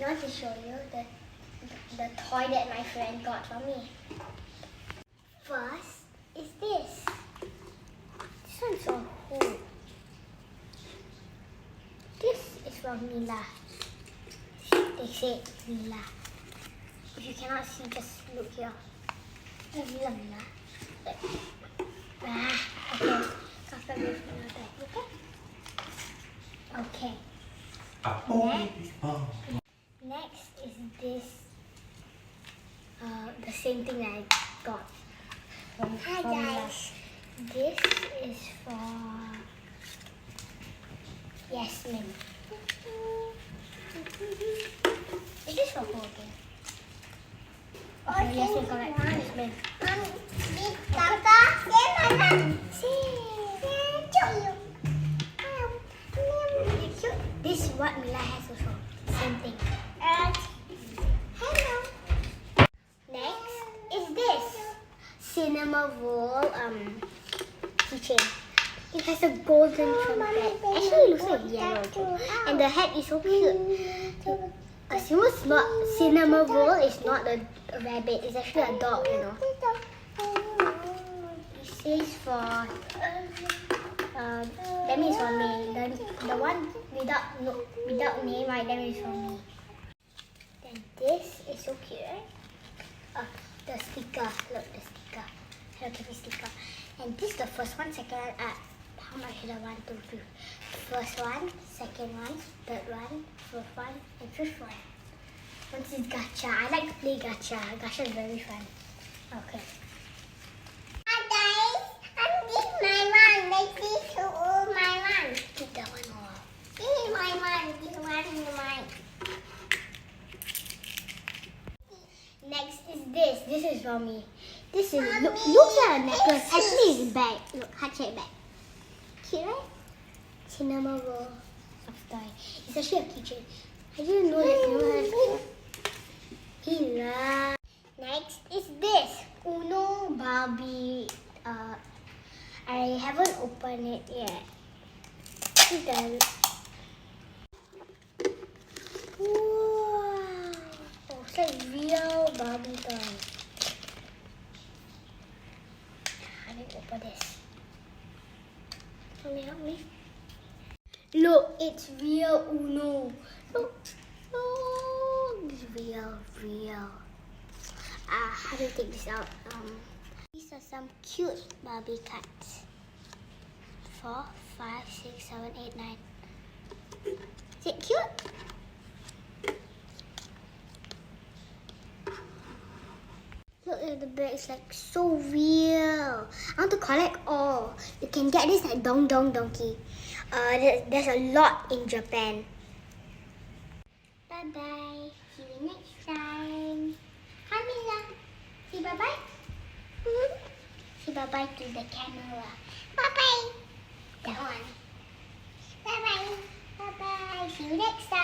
I want to show you the toy that my friend got for me. First is this. This one's so cool. This is from Mila. They say Mila. If you cannot see, just look here. Mila, Mila. Okay. After this, okay. Next is this. The same thing I got from guys. This is for Yasmin. Is this for who again? Okay, Yasmin, correct. Yasmin. This is what Mila has also. Same thing. Hello. Next is this cinema roll keychain. It has a golden trumpet. Actually, it looks like yellow too. And the hat is so cute. Cinema roll is not a rabbit. It's actually a dog, you know. It says for that means for me. The one without name, right? That means for me. Then this is so cute, right? The sticker. Look, the sticker. Hello Kitty sticker. And this is the first one, second one. How much is the 1, 2, 3? First one, second one, third one, fourth one, and fifth one. This is gacha. I like to play gacha. Gacha is very fun. Okay. Hi guys, I'm this my one. Let's see to my one. Keep that one off. This is my one. This one is mine. Next is this. This is for me. This is looks like a necklace. Actually, it's a bag. Look, heart shaped bag. Cute, right? Cinema roll of toy. It's actually a keychain. I didn't know that you have Hila. Next is this Uno Barbie. I haven't opened it yet. See the wow! Oh, it's like real Barbie toy. I need to open this. Can you help me? Look, it's real Uno. Look. Oh, it's real. How do you take this out? These are some cute Barbie cards. 4, 5, 6, 7, 8, 9. Is it cute? Look at the bag, it's like so real. I want to collect all. You can get this at Don Don Donki. There's a lot in Japan. Bye bye. See you next time. Hi Mila. Say bye bye. Say bye bye to the camera. Bye bye. That one. Bye bye. Bye bye. See you next time.